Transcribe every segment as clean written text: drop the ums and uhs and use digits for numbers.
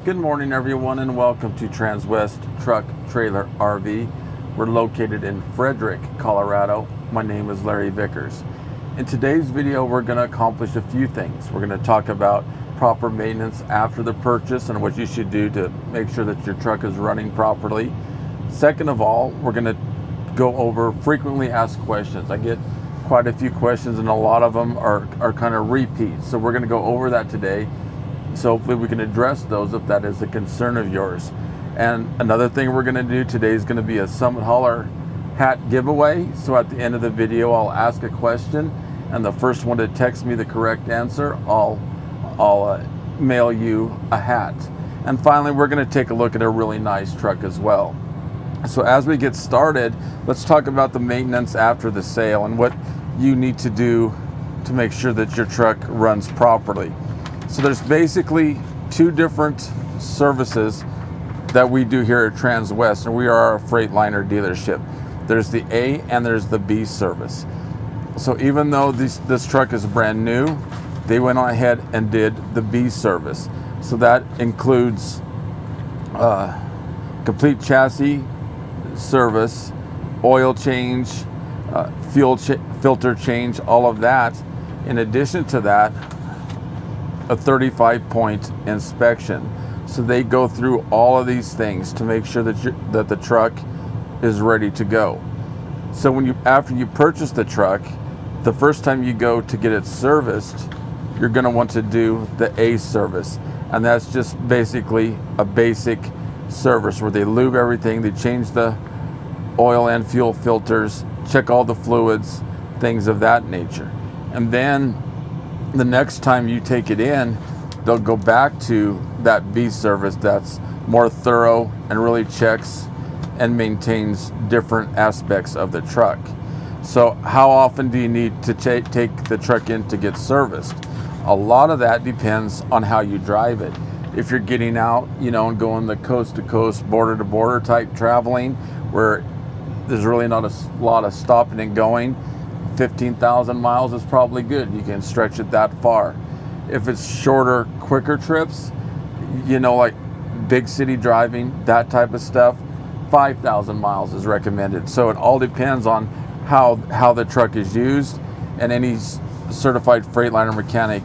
Good morning everyone and welcome to Transwest Truck Trailer RV. We're located in Frederick, Colorado. My name is Larry Vickers. In today's video we're going to accomplish a few things. We're going to talk about proper maintenance after the purchase and what you should do to make sure that your truck is running properly. Second of all, we're going to go over frequently asked questions. I get quite a few questions and a lot of them are kind of repeats. So we're going to go over that today. So hopefully we can address those if that is a concern of yours. And another thing we're going to do today is going to be a Summit Hauler hat giveaway. So at the end of the video, I'll ask a question, and the first one to text me the correct answer, I'll mail you a hat. And finally, we're going to take a look at a really nice truck as well. So as we get started, let's talk about the maintenance after the sale and what you need to do to make sure that your truck runs properly. So there's basically two different services that we do here at Transwest, and we are a Freightliner dealership. There's the A and there's the B service. So even though this truck is brand new, they went on ahead and did the B service. So that includes complete chassis service, oil change, filter change, all of that. In addition to that, a 35-point inspection. So they go through all of these things to make sure that the truck is ready to go. So after you purchase the truck, the first time you go to get it serviced, you're going to want to do the A service, and that's just basically a basic service where they lube everything, they change the oil and fuel filters, check all the fluids, things of that nature. And then the next time you take it in, they'll go back to that B service that's more thorough and really checks and maintains different aspects of the truck. So how often do you need to take the truck in to get serviced? A lot of that depends on how you drive it. If you're getting out, and going the coast to coast, border to border type traveling, where there's really not a lot of stopping and going, 15,000 miles is probably good. You can stretch it that far. If it's shorter, quicker trips, like big city driving, that type of stuff, 5,000 miles is recommended. So it all depends on how the truck is used, and any certified Freightliner mechanic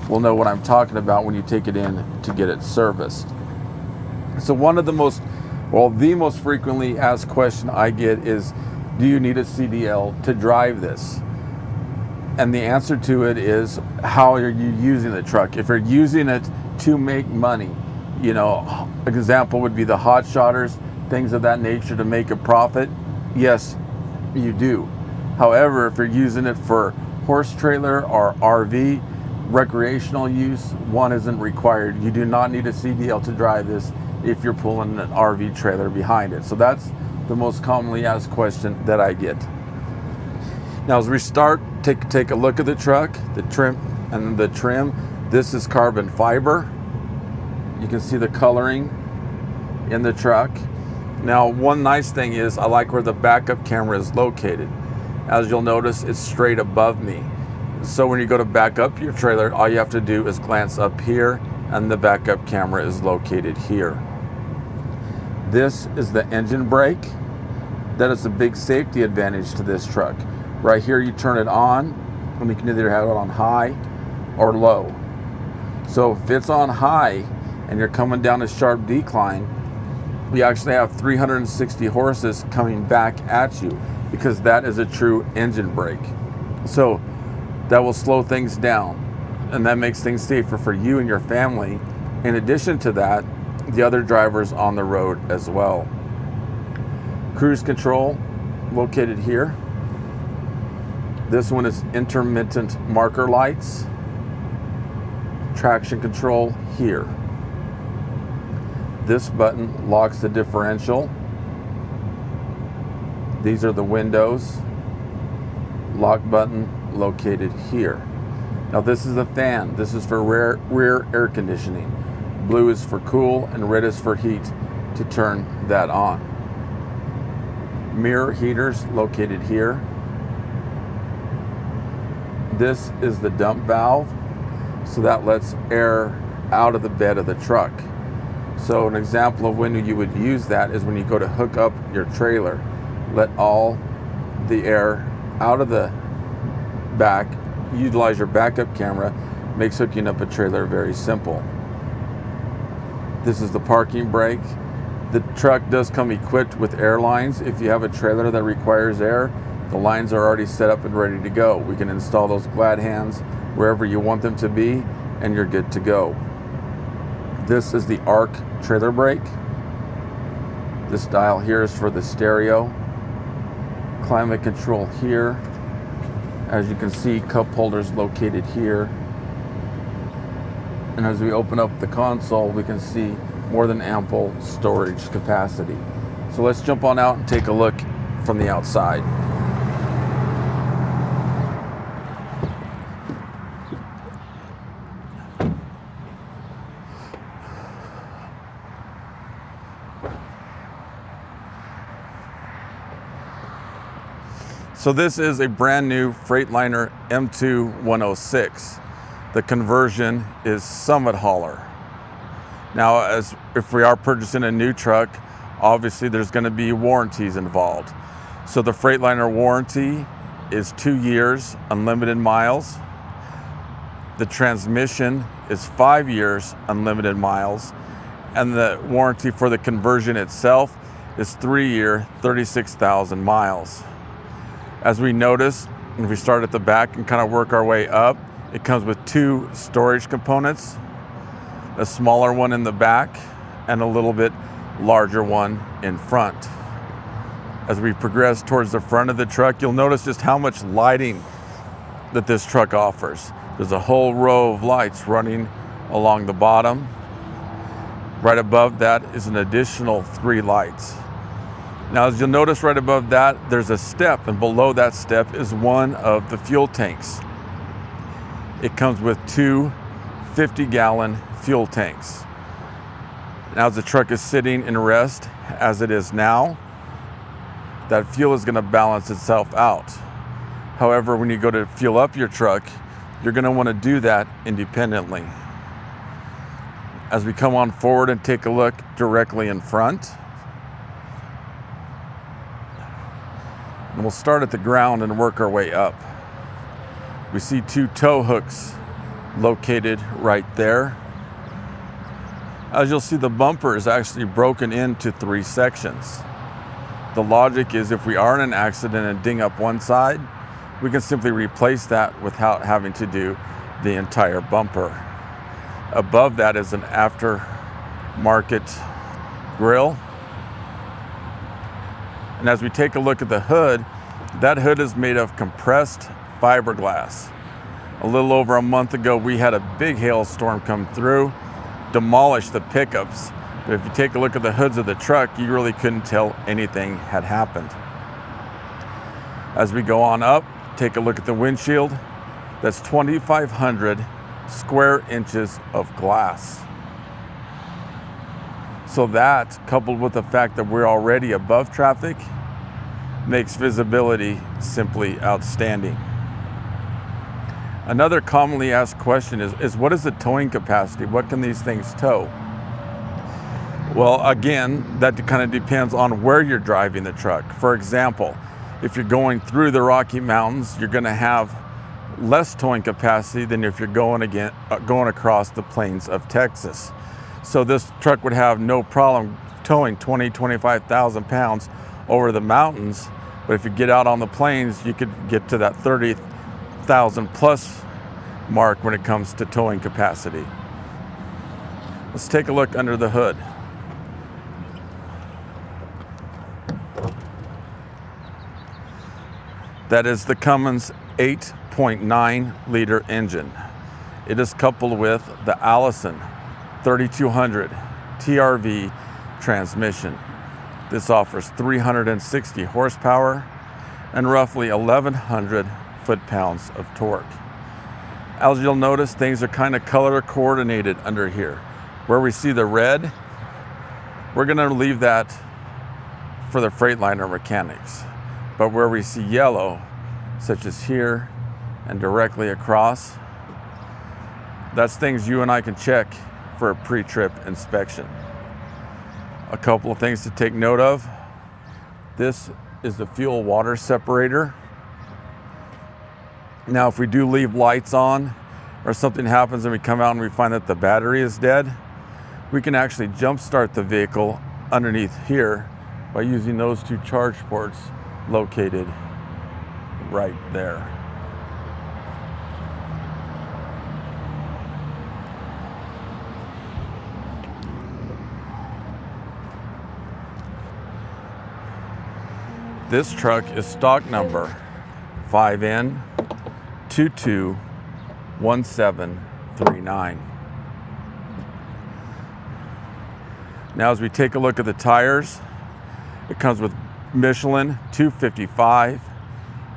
will know what I'm talking about when you take it in to get it serviced. So the most frequently asked question I get is, do you need a CDL to drive this? And the answer to it is, how are you using the truck? If you're using it to make money, an example would be the hot shotters, things of that nature, to make a profit, yes, you do. However, if you're using it for horse trailer or RV, recreational use, one isn't required. You do not need a CDL to drive this if you're pulling an RV trailer behind it. So that's the most commonly asked question that I get. Now as we start, take a look at the truck, the trim. This is carbon fiber. You can see the coloring in the truck. Now one nice thing is, I like where the backup camera is located. As you'll notice, it's straight above me. So when you go to back up your trailer, all you have to do is glance up here, and the backup camera is located here. This is the engine brake. That is a big safety advantage to this truck. Right here you turn it on, and you can either have it on high or low. So if it's on high and you're coming down a sharp decline, we actually have 360 horses coming back at you, because that is a true engine brake. So that will slow things down, and that makes things safer for you and your family. In addition to that, the other drivers on the road as well. Cruise control located here. This one is intermittent marker lights. Traction control here. This button locks the differential. These are the windows. Lock button located here. Now this is a fan. This is for rear air conditioning. Blue is for cool and red is for heat to turn that on. Mirror heaters located here. This is the dump valve, so that lets air out of the bed of the truck. So an example of when you would use that is when you go to hook up your trailer. Let all the air out of the back, utilize your backup camera, makes hooking up a trailer very simple. This is the parking brake. The truck does come equipped with air lines. If you have a trailer that requires air, the lines are already set up and ready to go. We can install those glad hands wherever you want them to be, and you're good to go. This is the ARC trailer brake. This dial here is for the stereo. Climate control here. As you can see, cup holders located here. And as we open up the console, we can see more than ample storage capacity. So let's jump on out and take a look from the outside. So this is a brand new Freightliner M2 106. The conversion is Summit hauler. Now, if we are purchasing a new truck, obviously there's going to be warranties involved. So the Freightliner warranty is 2 years, unlimited miles. The transmission is 5 years, unlimited miles. And the warranty for the conversion itself is 3 year, 36,000 miles. As we notice, if we start at the back and kind of work our way up, it comes with 2 storage components, a smaller one in the back and a little bit larger one in front. As we progress towards the front of the truck, you'll notice just how much lighting that this truck offers. There's a whole row of lights running along the bottom. Right above that is an additional 3 lights. Now, as you'll notice right above that, there's a step, and below that step is one of the fuel tanks. It comes with 2 50-gallon fuel tanks. Now, as the truck is sitting in rest, as it is now, that fuel is going to balance itself out. However, when you go to fuel up your truck, you're going to want to do that independently. As we come on forward and take a look directly in front, and we'll start at the ground and work our way up. We see 2 tow hooks located right there. As you'll see, the bumper is actually broken into 3 sections. The logic is if we are in an accident and ding up one side, we can simply replace that without having to do the entire bumper. Above that is an aftermarket grille. And as we take a look at the hood, that hood is made of compressed fiberglass. A little over a month ago, we had a big hailstorm come through, demolish the pickups. But if you take a look at the hoods of the truck, you really couldn't tell anything had happened. As we go on up, take a look at the windshield. That's 2,500 square inches of glass. So that, coupled with the fact that we're already above traffic, makes visibility simply outstanding. Another commonly asked question is what is the towing capacity? What can these things tow? Well, again, that kind of depends on where you're driving the truck. For example, if you're going through the Rocky Mountains, you're going to have less towing capacity than if you're going across the plains of Texas. So this truck would have no problem towing 25,000 pounds over the mountains. But if you get out on the plains, you could get to that 30,000 plus mark when it comes to towing capacity. Let's take a look under the hood. That is the Cummins 8.9 liter engine. It is coupled with the Allison 3200 TRV transmission. This offers 360 horsepower and roughly 1,100 foot-pounds of torque. As you'll notice, things are kind of color coordinated under here. Where we see the red, we're going to leave that for the Freightliner mechanics. But where we see yellow, such as here and directly across, that's things you and I can check for a pre-trip inspection. A couple of things to take note of. This is the fuel water separator. Now, if we do leave lights on or something happens and we come out and we find that the battery is dead, we can actually jump start the vehicle underneath here by using those two charge ports located right there. This truck is stock number 5N221739. Now, as we take a look at the tires, it comes with Michelin 255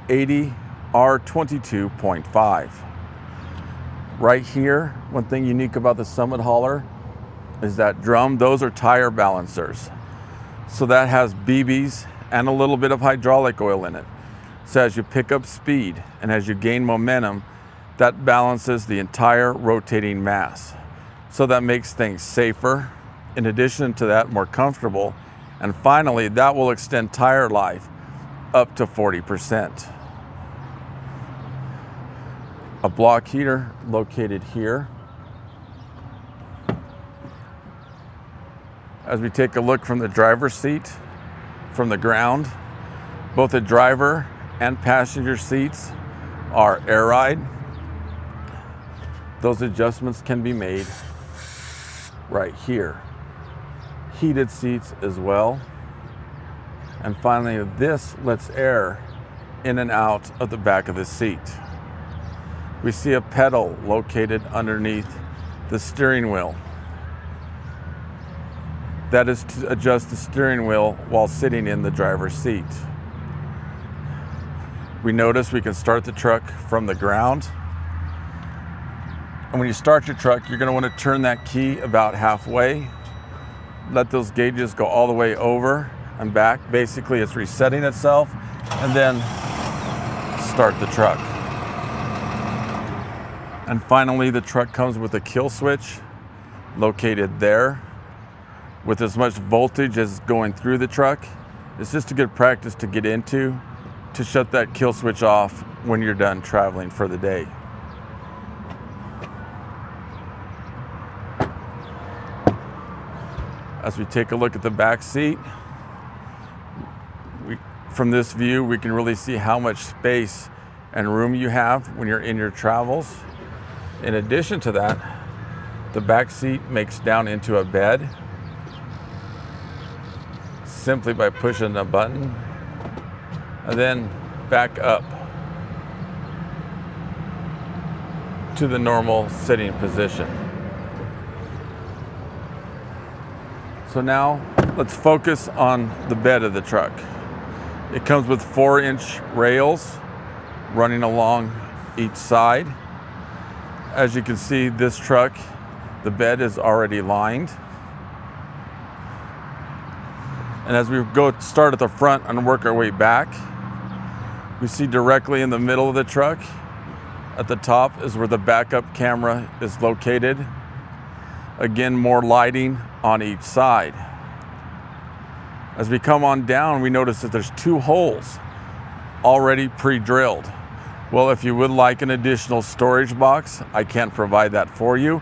80 R22.5. Right here, one thing unique about the Summit hauler is that drum. Those are tire balancers. So that has BBs and a little bit of hydraulic oil in it. So as you pick up speed and as you gain momentum, that balances the entire rotating mass. So that makes things safer. In addition to that, more comfortable. And finally, that will extend tire life up to 40%. A block heater located here. As we take a look from the driver's seat, from the ground, both the driver and passenger seats are air ride. Those adjustments can be made right here. Heated seats as well. And finally, this lets air in and out of the back of the seat. We see a pedal located underneath the steering wheel. That is to adjust the steering wheel while sitting in the driver's seat. We notice we can start the truck from the ground. And when you start your truck, you're going to want to turn that key about halfway. Let those gauges go all the way over and back. Basically, it's resetting itself, and then start the truck. And finally, the truck comes with a kill switch located there. With as much voltage as going through the truck, it's just a good practice to get into to shut that kill switch off when you're done traveling for the day. As we take a look at the back seat, from this view, we can really see how much space and room you have when you're in your travels. In addition to that, the back seat makes down into a bed simply by pushing a button, and then back up to the normal sitting position. So now let's focus on the bed of the truck. It comes with 4-inch rails running along each side. As you can see, this truck, the bed is already lined. And as we go start at the front and work our way back, we see directly in the middle of the truck, at the top is where the backup camera is located. Again, more lighting on each side. As we come on down, we notice that there's 2 holes already pre-drilled. Well, if you would like an additional storage box, I can provide that for you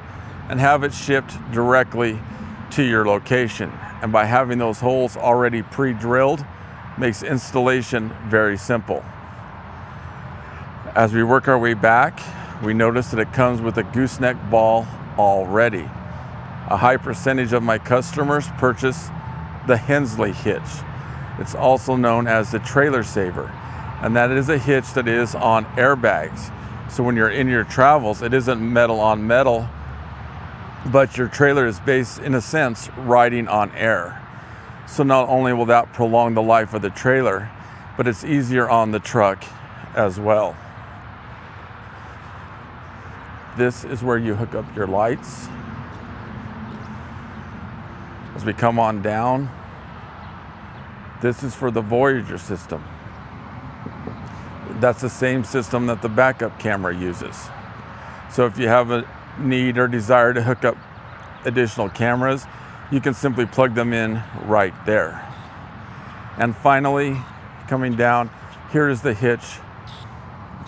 and have it shipped directly to your location. And by having those holes already pre-drilled, makes installation very simple. As we work our way back, we notice that it comes with a gooseneck ball already. A high percentage of my customers purchase the Hensley hitch. It's also known as the trailer saver, and that is a hitch that is on airbags. So when you're in your travels, it isn't metal on metal, but your trailer is based, in a sense, riding on air. So not only will that prolong the life of the trailer, but it's easier on the truck as well. This is where you hook up your lights. As we come on down, this is for the Voyager system. That's the same system that the backup camera uses. So if you have a need or desire to hook up additional cameras, you can simply plug them in right there. And finally, coming down, here is the hitch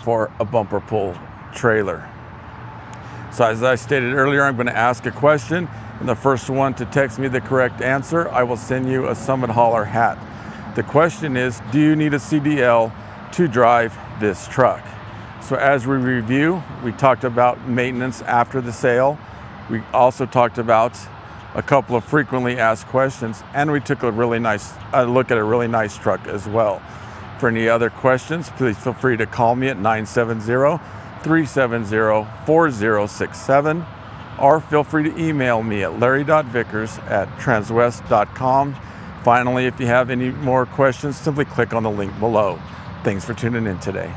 for a bumper pull trailer. So as I stated earlier, I'm going to ask a question, and the first one to text me the correct answer, I will send you a Summit Hauler hat. The question is, do you need a CDL to drive this truck? So as we review, we talked about maintenance after the sale. We also talked about a couple of frequently asked questions, and we took a look at a really nice truck as well. For any other questions, please feel free to call me at 970-370-4067, or feel free to email me at larry.vickers@transwest.com. Finally, if you have any more questions, simply click on the link below. Thanks for tuning in today.